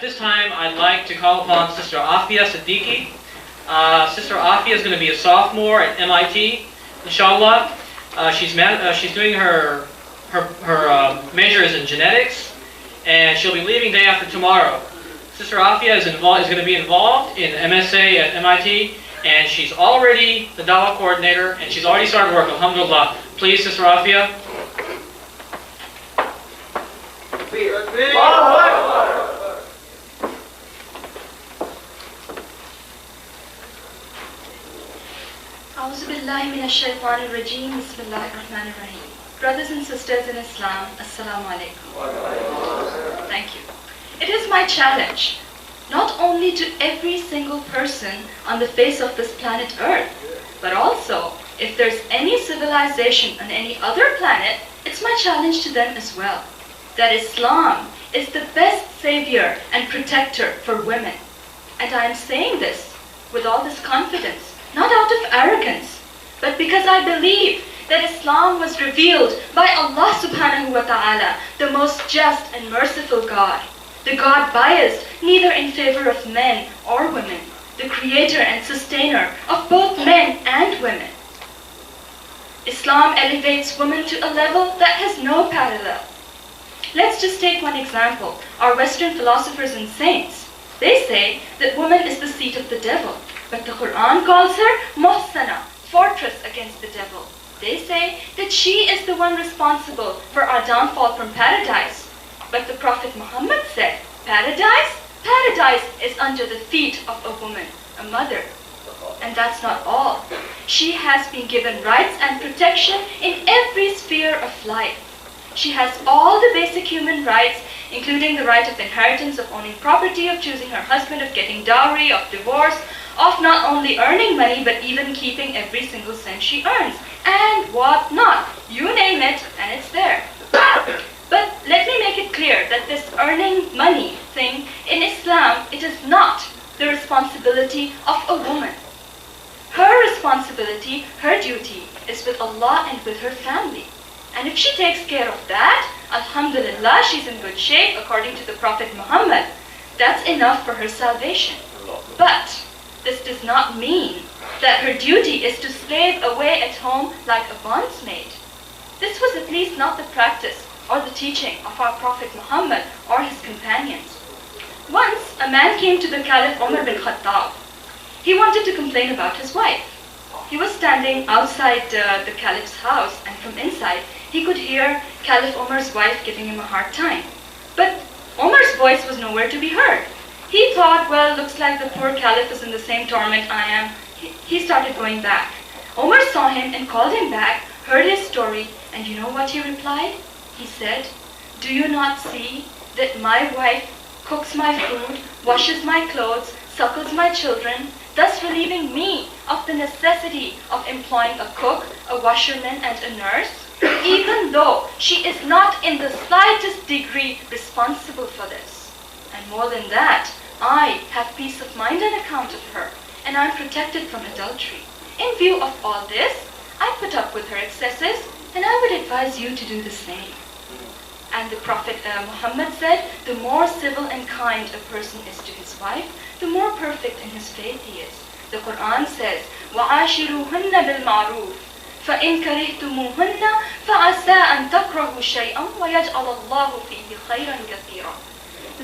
this time, I'd like to call upon Sister Afia Siddiqui. Sister Afia is going to be a sophomore at MIT, inshallah. She's doing her major is in genetics, and she'll be leaving day after tomorrow. Sister Afia is going to be involved in MSA at MIT, and she's already the dawah coordinator, and she's already started work. Alhamdulillah. Please, Sister Afia. A'udhu billahi minash shaitanir rajeem. Bismillahir rahmanir rahim. Brothers and sisters in Islam, Assalamu alaikum. Thank you. It is my challenge, not only to every single person on the face of this planet Earth, but also, if there's any civilization on any other planet, it's my challenge to them as well, that Islam is the best savior and protector for women. And I am saying this with all this confidence, not out of arrogance, but because I believe that Islam was revealed by Allah subhanahu wa ta'ala, the most just and merciful God, the God biased neither in favor of men or women, the creator and sustainer of both men and women. Islam elevates women to a level that has no parallel. Let's just take one example. Our Western philosophers and saints, they say that woman is the seat of the devil, but the Quran calls her muhsana, fortress against the devil. They say that she is the one responsible for our downfall from paradise. But the Prophet Muhammad said, paradise is under the feet of a woman, a mother. And that's not all. She has been given rights and protection in every sphere of life. She has all the basic human rights, including the right of inheritance, of owning property, of choosing her husband, of getting dowry, of divorce, of not only earning money, but even keeping every single cent she earns, and what not. You name it, and it's there. But let me make it clear that this earning money thing, in Islam, it is not the responsibility of a woman. Her responsibility, her duty, is with Allah and with her family. And if she takes care of that, alhamdulillah, she's in good shape according to the Prophet Muhammad. That's enough for her salvation. But this does not mean that her duty is to slave away at home like a bondsmaid. This was at least not the practice or the teaching of our Prophet Muhammad or his companions. Once, a man came to the Caliph Umar bin Khattab. He wanted to complain about his wife. He was standing outside the Caliph's house, and from inside, he could hear Caliph Umar's wife giving him a hard time. But Umar's voice was nowhere to be heard. He thought, well, looks like the poor Caliph is in the same torment I am. He started going back. Umar saw him and called him back, heard his story, and you know what he replied? He said, do you not see that my wife cooks my food, washes my clothes, suckles my children, thus relieving me of the necessity of employing a cook, a washerman, and a nurse, even though she is not in the slightest degree responsible for this. And more than that, I have peace of mind on account of her, and I am protected from adultery. In view of all this, I put up with her excesses, and I would advise you to do the same. And the Prophet Muhammad said, the more civil and kind a person is to his wife, the more perfect in his faith he is. The Quran says, وَعَاشِرُوهُنَّ بِالْمَعْرُوفِ فَإِنْ كَرِهْتُمُوهُنَّ فَعَسَىٰ أَنْ تَكْرَهُوا شَيْئًا وَيَجْعَلَ اللَّهُ فِيهِ خَيْرًا كَثِيرًا.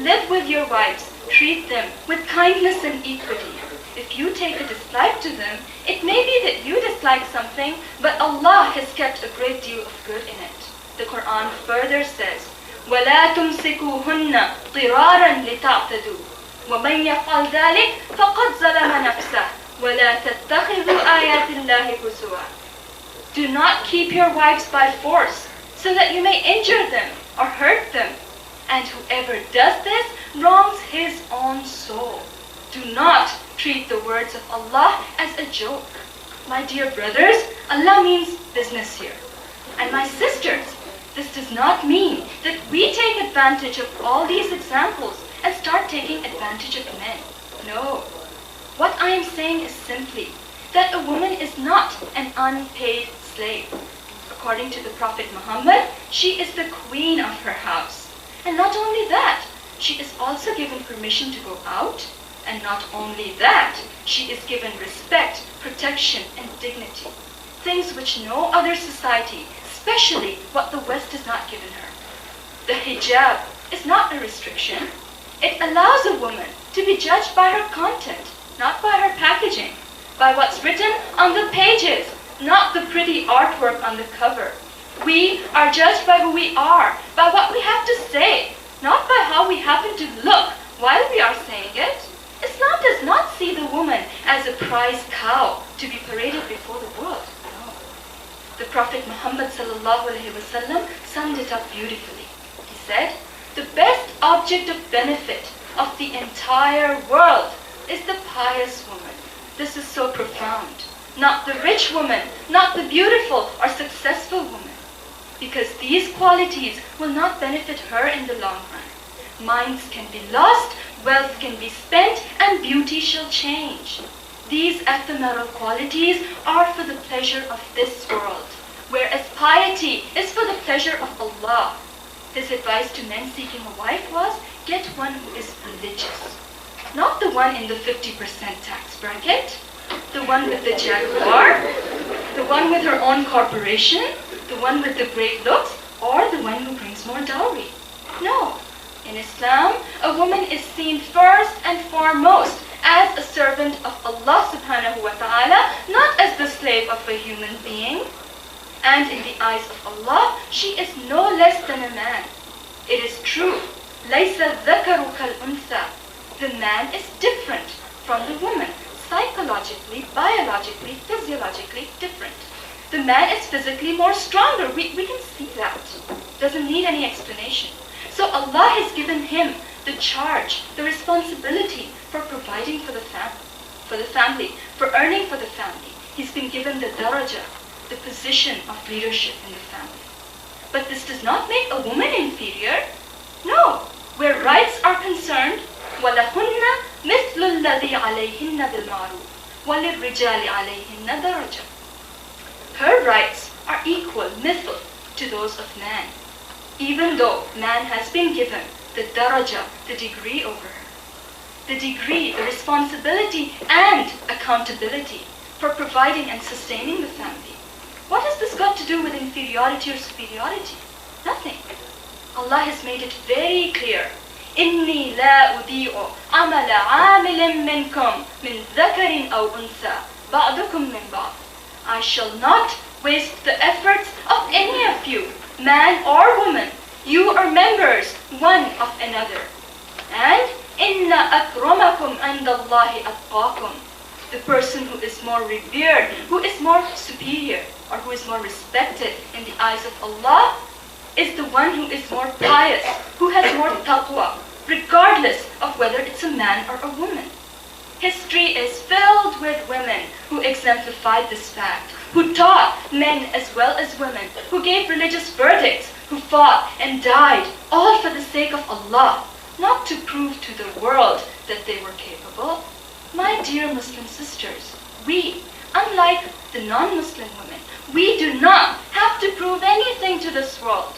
Live with your wives, treat them with kindness and equity. If you take a dislike to them, it may be that you dislike something, but Allah has kept a great deal of good in it. The Quran further says, وَلَا تُمْسِكُوهُنَّ ضِرَارًا لِتَعْتَدُوا وَمَنْ يَفْعَلْ ذَلِكَ فَقَدْ ظَلَمَ نَفْسَهُ وَلَا تَتَّخِذُوا آيَاتِ اللَّهِ هُزُوًا. Do not keep your wives by force, so that you may injure them or hurt them. And whoever does this wrongs his own soul. Do not treat the words of Allah as a joke. My dear brothers, Allah means business here. And my sisters, this does not mean that we take advantage of all these examples and start taking advantage of men. No. What I am saying is simply that a woman is not an unpaid slave. According to the Prophet Muhammad, she is the queen of her house. And not only that, she is also given permission to go out, and not only that, she is given respect, protection, and dignity. Things which no other society, especially what the West, has not given her. The hijab is not a restriction. It allows a woman to be judged by her content, not by her packaging, by what's written on the pages, not the pretty artwork on the cover. We are judged by who we are, by what we have to say, not by how we happen to look while we are saying it. Islam does not see the woman as a prize cow to be paraded before the world. No. The Prophet Muhammad ﷺ summed it up beautifully. He said, the best object of benefit of the entire world is the pious woman. This is so profound. Not the rich woman, not the beautiful or successful woman. Because these qualities will not benefit her in the long run. Minds can be lost, wealth can be spent, and beauty shall change. These ephemeral qualities are for the pleasure of this world, whereas piety is for the pleasure of Allah. His advice to men seeking a wife was, get one who is religious. Not the one in the 50% tax bracket, the one with the Jaguar, the one with her own corporation, the one with the great looks, or the one who brings more dowry. No. In Islam, a woman is seen first and foremost as a servant of Allah subhanahu wa ta'ala, not as the slave of a human being. And in the eyes of Allah, she is no less than a man. It is true, لَيْسَ الذَّكَرُ كَالْأُنْثَى. The man is different from the woman, psychologically, biologically, physiologically different. The man is physically more stronger. We can see that. Doesn't need any explanation. So Allah has given him the charge, the responsibility for providing for the family, for earning for the family. He's been given the daraja, the position of leadership in the family. But this does not make a woman inferior. No. Where rights are concerned, وَلَهُنَّ مِثْلُ الَّذِي عَلَيْهِنَّ بِالْمَعْرُوفِ وَلِلرِّجَالِ عَلَيْهِنَّ دَرَجَةٌ. Her rights are equal, mithl, to those of man, even though man has been given the daraja, the degree over her. The degree, the responsibility, and accountability for providing and sustaining the family. What has this got to do with inferiority or superiority? Nothing. Allah has made it very clear. إِنِّي لَا أُضِيعُ عَمَلَ عَامِلٍ مِّنْكُمْ مِنْ ذَكَرٍ أَوْ أُنْثَى بَعْضُكُمْ مِنْ بَعْضٍ. I shall not waste the efforts of any of you, man or woman. You are members one of another. And إِنَّ أَكْرَمَكُمْ عِنْدَ اللَّهِ أَتْقَاكُمْ. The person who is more revered, who is more superior, or who is more respected in the eyes of Allah, is the one who is more pious, who has more taqwa, regardless of whether it's a man or a woman. History is filled with women who exemplified this fact, who taught men as well as women, who gave religious verdicts, who fought and died, all for the sake of Allah, not to prove to the world that they were capable. My dear Muslim sisters, we, unlike the non-Muslim women, we do not have to prove anything to this world.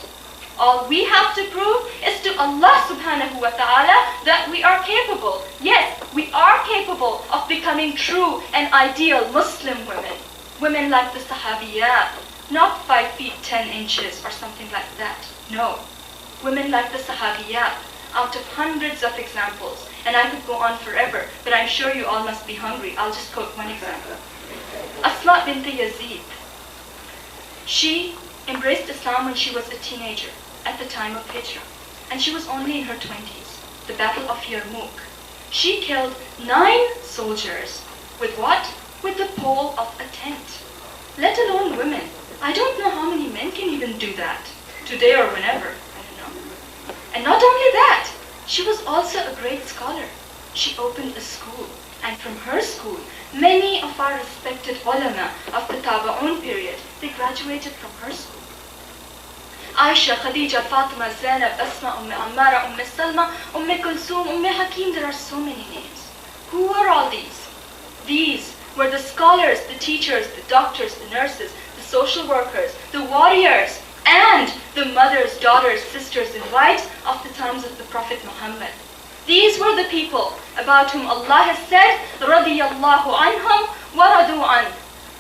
All we have to prove is to Allah subhanahu wa ta'ala that we are capable. Yes, we are capable of becoming true and ideal Muslim women. Women like the Sahabiyat, not 5 feet 10 inches or something like that. No. Women like the Sahabiyat, out of hundreds of examples. And I could go on forever, but I'm sure you all must be hungry. I'll just quote one example. Asma bint Yazid. She embraced Islam when she was a teenager, at the time of Hijrah. And she was only in her 20s. The Battle of Yarmouk. She killed 9 soldiers. With what? With the pole of a tent. Let alone women. I don't know how many men can even do that. Today or whenever. I don't know. And not only that, she was also a great scholar. She opened a school. And from her school, many of our respected ulama of the Taba'un period, they graduated from her school. Aisha, Khadija, Fatima, Zainab, Asma, Ammara, Salma, Kulsum, Hakim, there are so many names. Who were all these? These were the scholars, the teachers, the doctors, the nurses, the social workers, the warriors and the mothers, daughters, sisters, and wives of the times of the Prophet Muhammad. These were the people about whom Allah has said, رَضِيَ اللَّهُ عَنْهُمْ وَرَضُوا عَنْهُ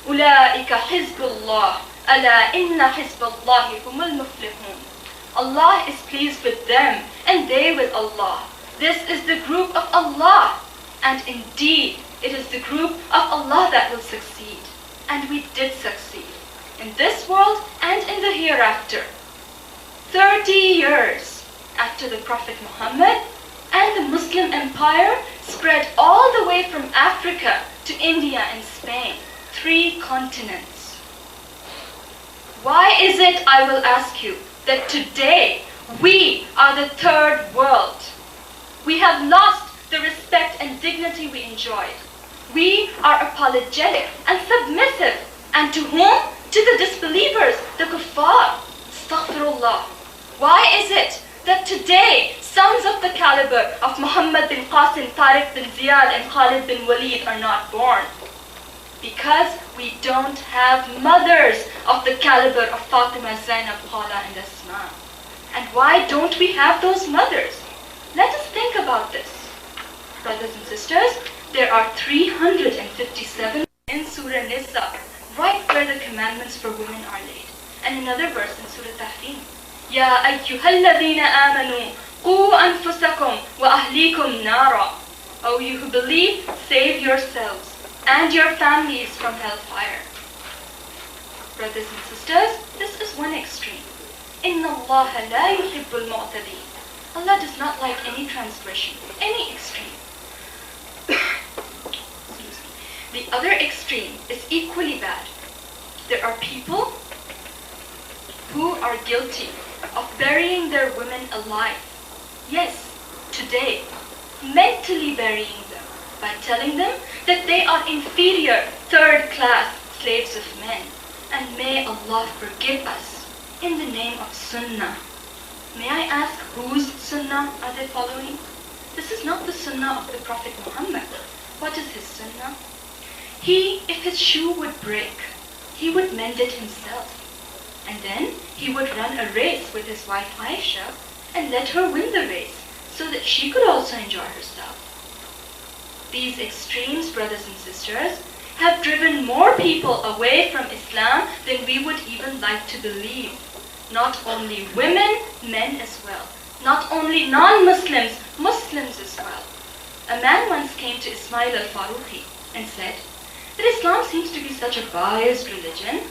أُولَٰئِكَ حِزْبُ اللَّهِ أَلَا إِنَّ حِزْبَ اللَّهِ هُمُ الْمُفْلِحُونَ. Allah is pleased with them, and they with Allah. This is the group of Allah, and indeed, it is the group of Allah that will succeed. And we did succeed, in this world and in the hereafter. 30 years after the Prophet Muhammad, and the Muslim empire spread all the way from Africa to India and Spain, 3 continents. Why is it, I will ask you, that today we are the third world? We have lost the respect and dignity we enjoyed. We are apologetic and submissive. And to whom? To the disbelievers, the kuffar. Astaghfirullah. Why is it that today sons of the caliber of Muhammad bin Qasim, Tariq bin Ziyad, and Khalid bin Walid are not born? Because we don't have mothers of the caliber of Fatima, Zainab, Khala, and Asma. And why don't we have those mothers? Let us think about this. Brothers and sisters, there are 357 in Surah Nisa, right where the commandments for women are laid. And another verse in Surah Tahrim. Ya ayyuhalladhina amanu, qu anfusakum wa ahlikum nara. O you who believe, save yourselves and your families from hellfire. Brothers and sisters, this is one extreme. Inna Allah la yuhibbul mu'tadeen. Allah does not like any transgression, any extreme. The other extreme is equally bad. There are people who are guilty of burying their women alive. Yes, today, mentally burying them by telling them that they are inferior, third-class slaves of men. And may Allah forgive us in the name of Sunnah. May I ask, whose Sunnah are they following? This is not the Sunnah of the Prophet Muhammad. What is his Sunnah? He, if his shoe would break, he would mend it himself. And then he would run a race with his wife Aisha and let her win the race so that she could also enjoy herself. These extremes, brothers and sisters, have driven more people away from Islam than we would even like to believe. Not only women, men as well. Not only non-Muslims, Muslims as well. A man once came to Ismail al-Faruqi and said that Islam seems to be such a biased religion.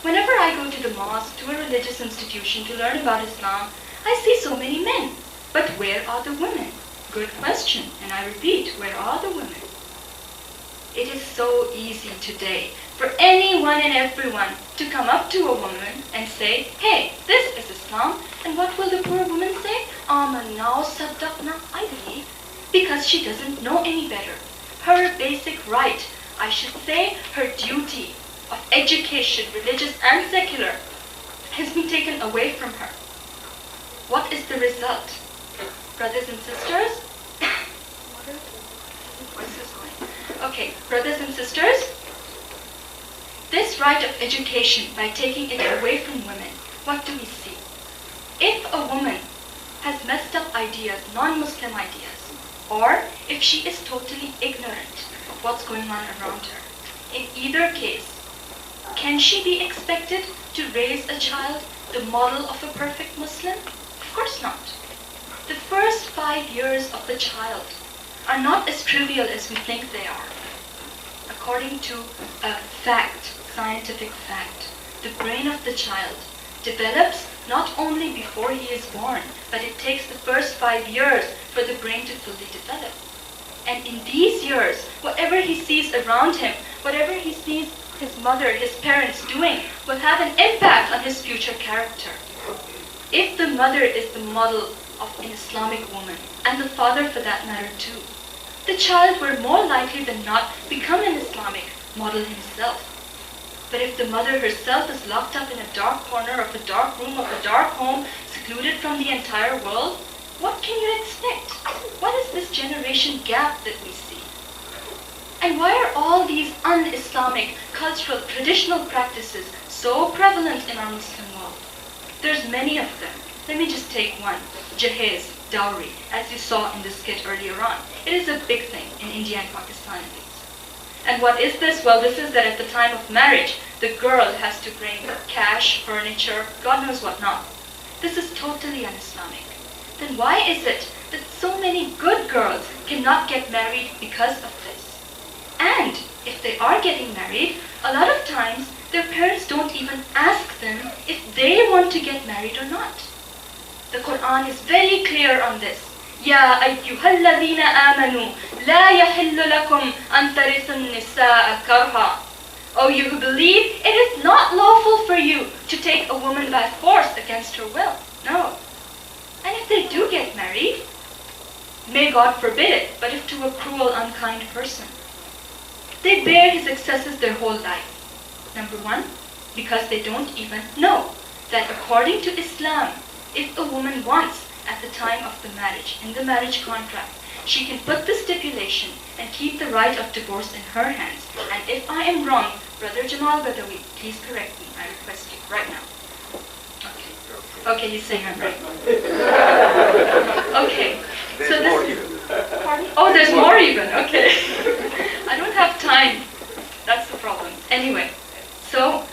Whenever I go to the mosque, to a religious institution to learn about Islam, I see so many men. But where are the women? Good question. And I repeat, where are the women? It is so easy today for anyone and everyone to come up to a woman and say, hey, this is Islam. And what will the poor woman say? Amanna wa saddaqna, I believe. Because she doesn't know any better. Her basic right, I should say her duty of education, religious and secular, has been taken away from her. What is the result? Brothers and sisters? Okay, brothers and sisters, this right of education, by taking it away from women, what do we see? If a woman has messed up ideas, non-Muslim ideas, or if she is totally ignorant of what's going on around her, in either case, can she be expected to raise a child the model of a perfect Muslim? Of course not. The first 5 years of the child are not as trivial as we think they are. According to a fact, scientific fact, the brain of the child develops not only before he is born, but it takes the first 5 years for the brain to fully develop. And in these years, whatever he sees around him, whatever he sees his mother, his parents doing, will have an impact on his future character. If the mother is the model of an Islamic woman, and the father for that matter too, the child will more likely than not become an Islamic model himself. But if the mother herself is locked up in a dark corner of a dark room of a dark home, secluded from the entire world, what can you expect? What is this generation gap that we see? And why are all these un-Islamic, cultural, traditional practices so prevalent in our Muslim world? There's many of them. Let me just take one. Jahez, dowry, as you saw in the skit earlier on. It is a big thing in India and Pakistan at least. And what is this? Well, this is that at the time of marriage, the girl has to bring cash, furniture, God knows what not. This is totally un-Islamic. Then why is it that so many good girls cannot get married because of this? And if they are getting married, a lot of times their parents don't even ask them if they want to get married or not. The Quran is very clear on this. يا أيها الذين آمنوا لا يحل لكم أن ترثوا النساء كرها. O you who believe, it is not lawful for you to take a woman by force against her will. No. And if they do get married, may God forbid it, but if to a cruel, unkind person, they bear his excesses their whole life. Number one, because they don't even know that according to Islam, if a woman wants, at the time of the marriage, in the marriage contract, she can put the stipulation and keep the right of divorce in her hands. And if I am wrong, Brother Jamal Badawi, please correct me, I request you, right now. Okay, he's saying I'm right. Okay, so this... Pardon? Oh, there's more even, okay. I don't have time, that's the problem. Anyway, so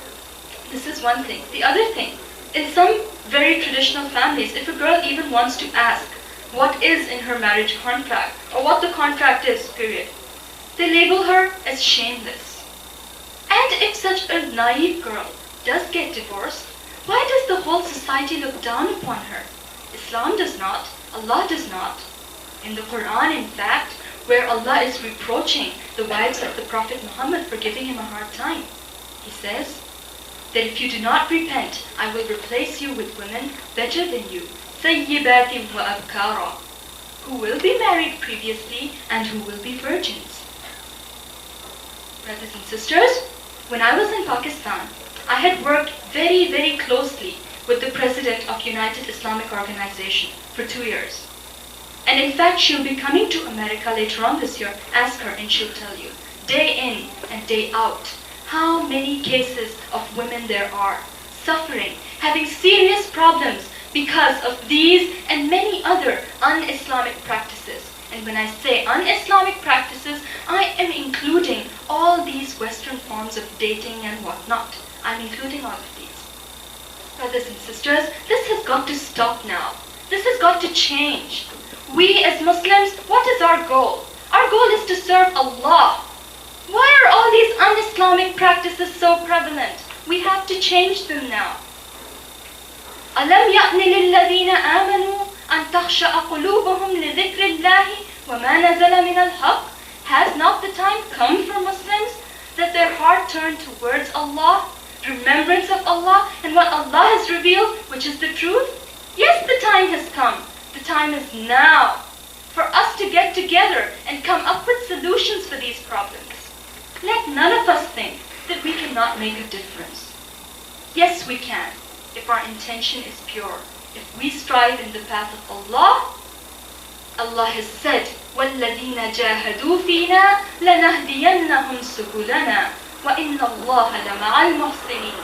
this is one thing. The other thing, in some very traditional families, if a girl even wants to ask what is in her marriage contract, or what the contract is, period, they label her as shameless. And if such a naive girl does get divorced, why does the whole society look down upon her? Islam does not, Allah does not. In the Quran, in fact, where Allah is reproaching the wives of the Prophet Muhammad for giving him a hard time, he says that if you do not repent, I will replace you with women better than you, ثَيِّبَاتٍ وَأَبْكَارًا, who will be married previously and who will be virgins. Brothers and sisters, when I was in Pakistan, I had worked very, very closely with the president of United Islamic Organization for 2 years. And in fact, she'll be coming to America later on this year. Ask her and she'll tell you, day in and day out, how many cases of women there are suffering, having serious problems because of these and many other un-Islamic practices. And when I say un-Islamic practices, I am including all these Western forms of dating and whatnot. I'm including all of these. Brothers and sisters, this has got to stop now. This has got to change. We as Muslims, what is our goal? Our goal is to serve Allah. Why are all these un-Islamic practices so prevalent? We have to change them now. أَلَمْ يَأْنِ لِلَّذِينَ آمَنُوا أَن تَخْشَأَ قُلُوبُهُمْ لِذِكْرِ اللَّهِ وَمَا نَزَلَ مِنَ الْحَقِّ. Has not the time come for Muslims that their heart turn towards Allah, remembrance of Allah, and what Allah has revealed, which is the truth? Yes, the time has come. The time is now for us to get together and come up with solutions for these problems. Let none of us think that we cannot make a difference. Yes, we can, if our intention is pure. If we strive in the path of Allah, Allah has said, وَالَّذِينَ جَاهَدُوا فِينَا لَنَهْدِيَنَّهُمْ سُبُلَنَا وَإِنَّ اللَّهَ لَمَعَ الْمُحْسِنِينَ.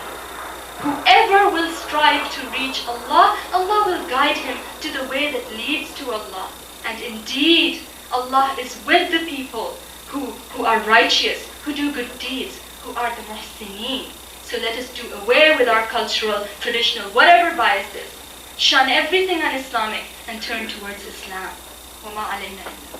Whoever will strive to reach Allah, Allah will guide him to the way that leads to Allah. And indeed, Allah is with the people who are righteous, who do good deeds, who are the muhsineen. So let us do away with our cultural, traditional, whatever biases. Shun everything un-Islamic and turn towards Islam. وَمَا عَلَيْنَا إِلَّا